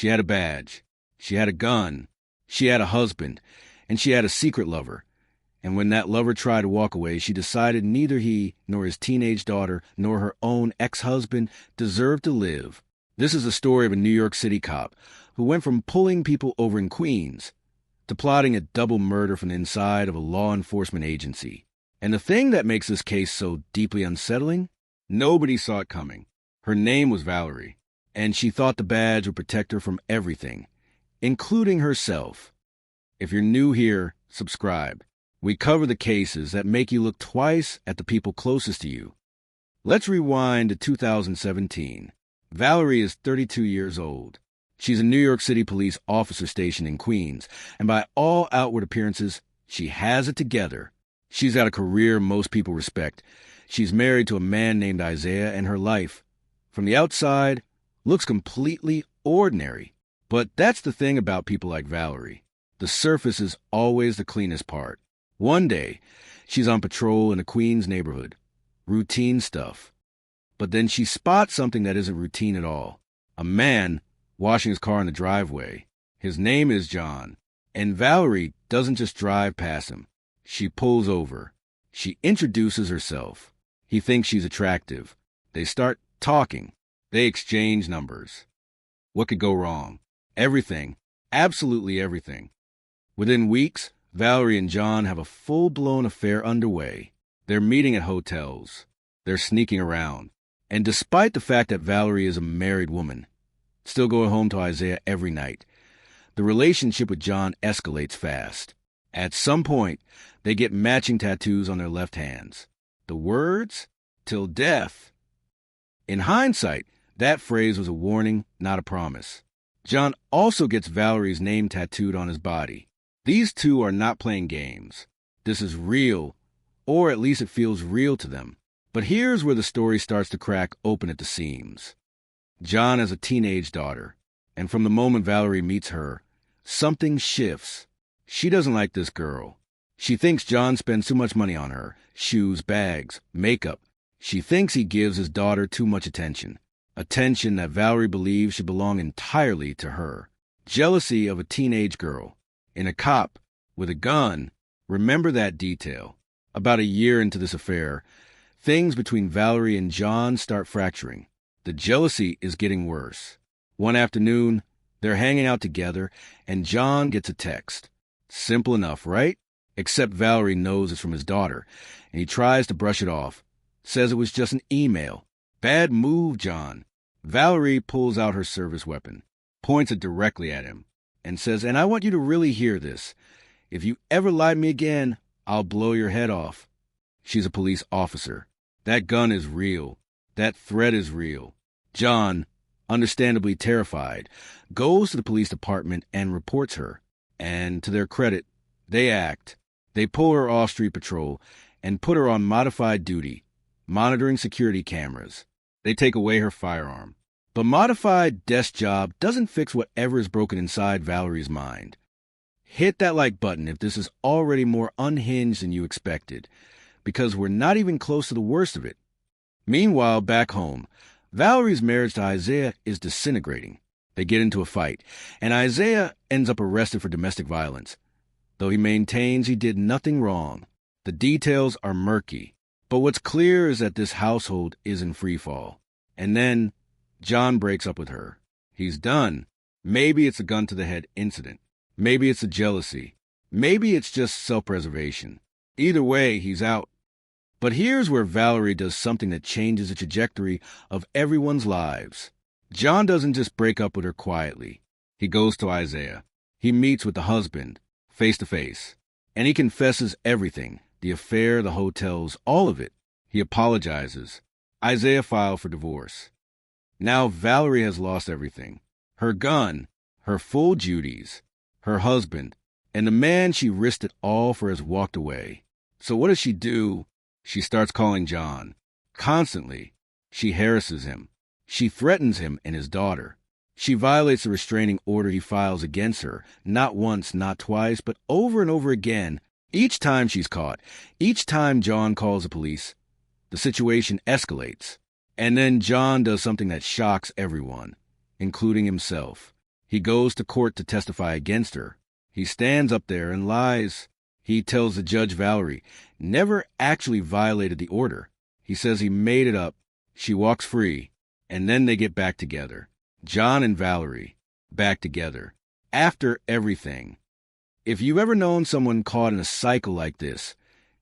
She had a badge. She had a gun. She had a husband. And she had a secret lover. And when that lover tried to walk away, she decided neither he nor his teenage daughter nor her own ex-husband deserved to live. This is the story of a New York City cop who went from pulling people over in Queens to plotting a double murder from the inside of a law enforcement agency. And the thing that makes this case so deeply unsettling, nobody saw it coming. Her name was Valerie, and she thought the badge would protect her from everything, including herself. If you're new here, subscribe. We cover the cases that make you look twice at the people closest to you. Let's rewind to 2017. Valerie is 32 years old. She's a New York City police officer stationed in Queens, and by all outward appearances, she has it together. She's got a career most people respect. She's married to a man named Isaiah, and her life, from the outside, looks completely ordinary. But that's the thing about people like Valerie. The surface is always the cleanest part. One day, she's on patrol in a Queens neighborhood. Routine stuff. But then she spots something that isn't routine at all. A man washing his car in the driveway. His name is John. And Valerie doesn't just drive past him. She pulls over. She introduces herself. He thinks she's attractive. They start talking. They exchange numbers. What could go wrong? Everything. Absolutely everything. Within weeks, Valerie and John have a full-blown affair underway. They're meeting at hotels. They're sneaking around. And despite the fact that Valerie is a married woman, still going home to Isaiah every night, the relationship with John escalates fast. At some point, they get matching tattoos on their left hands. The words, "Till death." In hindsight, that phrase was a warning, not a promise. John also gets Valerie's name tattooed on his body. These two are not playing games. This is real, or at least it feels real to them. But here's where the story starts to crack open at the seams. John has a teenage daughter, and from the moment Valerie meets her, something shifts. She doesn't like this girl. She thinks John spends too much money on her, shoes, bags, makeup. She thinks he gives his daughter too much attention. Attention that Valerie believes should belong entirely to her. Jealousy of a teenage girl. In a cop with a gun, remember that detail. About a year into this affair, things between Valerie and John start fracturing. The jealousy is getting worse. One afternoon, they're hanging out together, and John gets a text. Simple enough, right? Except Valerie knows it's from his daughter, and he tries to brush it off. Says it was just an email. Bad move, John. Valerie pulls out her service weapon, points it directly at him, and says, "And I want you to really hear this. If you ever lie to me again, I'll blow your head off." She's a police officer. That gun is real. That threat is real. John, understandably terrified, goes to the police department and reports her. And to their credit, they act. They pull her off street patrol and put her on modified duty, monitoring security cameras. They take away her firearm. But modified desk job doesn't fix whatever is broken inside Valerie's mind. Hit that like button if this is already more unhinged than you expected, because we're not even close to the worst of it. Meanwhile, back home, Valerie's marriage to Isaiah is disintegrating. They get into a fight, and Isaiah ends up arrested for domestic violence, though he maintains he did nothing wrong. The details are murky, but what's clear is that this household is in freefall. And then John breaks up with her. He's done. Maybe it's a gun-to-the-head incident. Maybe it's a jealousy. Maybe it's just self-preservation. Either way, he's out. But here's where Valerie does something that changes the trajectory of everyone's lives. John doesn't just break up with her quietly. He goes to Isaiah. He meets with the husband, face to face. And he confesses everything, the affair, the hotels, all of it. He apologizes. Isaiah filed for divorce. Now Valerie has lost everything. Her gun, her full duties, her husband, and the man she risked it all for has walked away. So what does she do? She starts calling John. Constantly. She harasses him. She threatens him and his daughter. She violates the restraining order he files against her, not once, not twice, but over and over again. Each time she's caught, each time John calls the police, the situation escalates. And then John does something that shocks everyone, including himself. He goes to court to testify against her. He stands up there and lies. He tells the judge Valerie never actually violated the order. He says he made it up. She walks free, and then they get back together. John and Valerie, back together. After everything. If you've ever known someone caught in a cycle like this,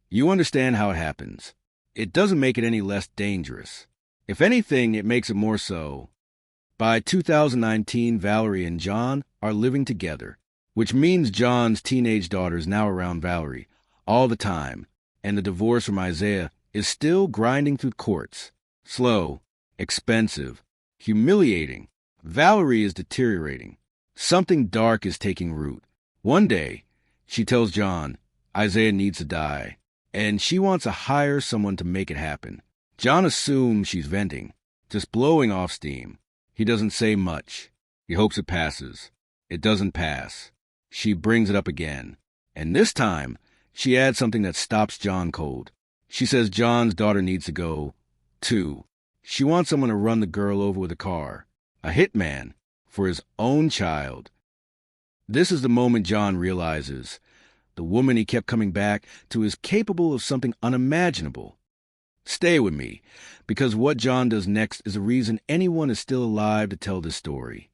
you understand how it happens. It doesn't make it any less dangerous. If anything, it makes it more so. By 2019, Valerie and John are living together, which means John's teenage daughter is now around Valerie all the time, and the divorce from Isaiah is still grinding through courts. Slow, expensive, humiliating. Valerie is deteriorating. Something dark is taking root. One day, she tells John Isaiah needs to die, and she wants to hire someone to make it happen. John assumes she's venting, just blowing off steam. He doesn't say much. He hopes it passes. It doesn't pass. She brings it up again, and this time, she adds something that stops John cold. She says John's daughter needs to go, too. She wants someone to run the girl over with a car, a hitman, for his own child. This is the moment John realizes the woman he kept coming back to is capable of something unimaginable. Stay with me, because what John does next is a reason anyone is still alive to tell this story.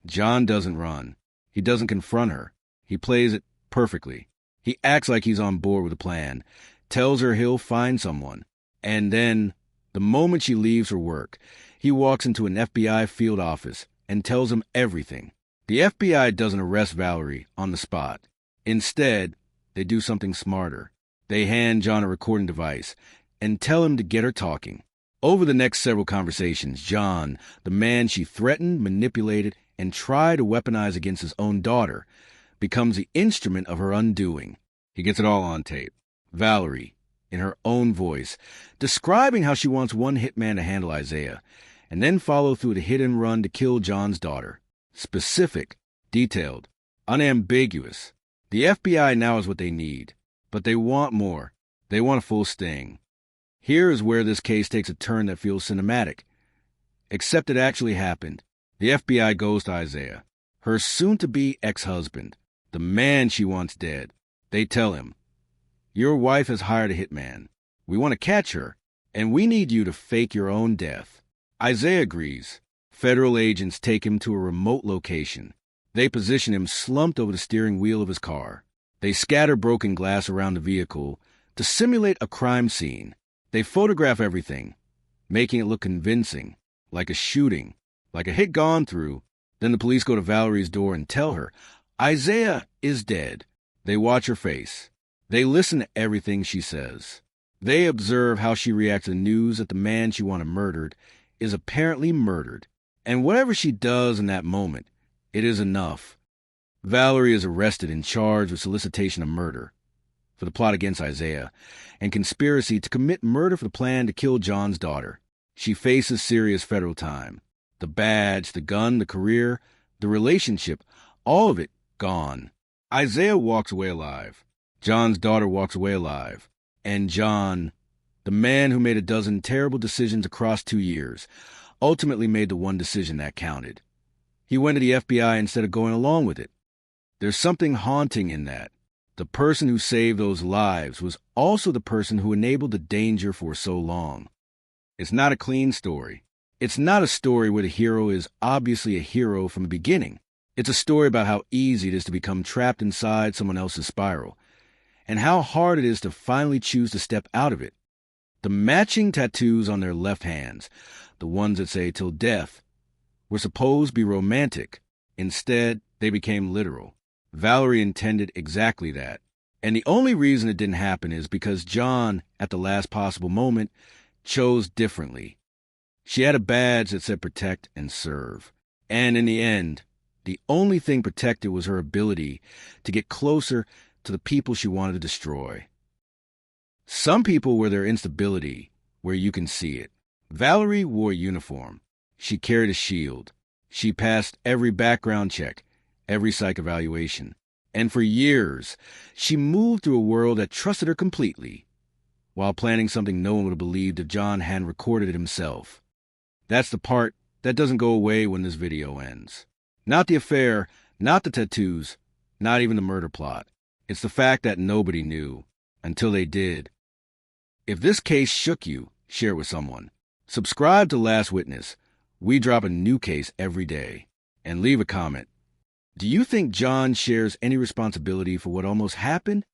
John doesn't run. He doesn't confront her. He plays it perfectly. He acts like he's on board with the plan, tells her he'll find someone, and then, the moment she leaves her work, he walks into an FBI field office and tells him everything. The FBI doesn't arrest Valerie on the spot. Instead, they do something smarter. They hand John a recording device and tell him to get her talking. Over the next several conversations, John, the man she threatened, manipulated, and tried to weaponize against his own daughter, becomes the instrument of her undoing. He gets it all on tape. Valerie, in her own voice, describing how she wants one hitman to handle Isaiah, and then follow through the hit and run to kill John's daughter. Specific, detailed, unambiguous. The FBI now is what they need, but they want more. They want a full sting. Here is where this case takes a turn that feels cinematic. Except it actually happened. The FBI goes to Isaiah, her soon-to-be ex-husband, the man she wants dead. They tell him, "Your wife has hired a hitman. We want to catch her, and we need you to fake your own death." Isaiah agrees. Federal agents take him to a remote location. They position him slumped over the steering wheel of his car. They scatter broken glass around the vehicle to simulate a crime scene. They photograph everything, making it look convincing, like a shooting, like a hit gone through. Then the police go to Valerie's door and tell her, Isaiah is dead. They watch her face. They listen to everything she says. They observe how she reacts to the news that the man she wanted murdered is apparently murdered. And whatever she does in that moment, it is enough. Valerie is arrested and charged with solicitation of murder for the plot against Isaiah and conspiracy to commit murder for the plan to kill John's daughter. She faces serious federal time. The badge, the gun, the career, the relationship, all of it gone. Isaiah walks away alive. John's daughter walks away alive. And John, the man who made a dozen terrible decisions across 2 years, ultimately made the one decision that counted. He went to the FBI instead of going along with it. There's something haunting in that. The person who saved those lives was also the person who enabled the danger for so long. It's not a clean story. It's not a story where the hero is obviously a hero from the beginning. It's a story about how easy it is to become trapped inside someone else's spiral, and how hard it is to finally choose to step out of it. The matching tattoos on their left hands, the ones that say "till death," were supposed to be romantic. Instead, they became literal. Valerie intended exactly that. And the only reason it didn't happen is because John, at the last possible moment, chose differently. She had a badge that said protect and serve. And in the end, the only thing protected was her ability to get closer to the people she wanted to destroy. Some people wear their instability where you can see it. Valerie wore a uniform. She carried a shield. She passed every background check, every psych evaluation. And for years, she moved through a world that trusted her completely, while planning something no one would have believed if John hadn't recorded it himself. That's the part that doesn't go away when this video ends. Not the affair, not the tattoos, not even the murder plot. It's the fact that nobody knew until they did. If this case shook you, share it with someone. Subscribe to Last Witness. We drop a new case every day. And leave a comment. Do you think John shares any responsibility for what almost happened?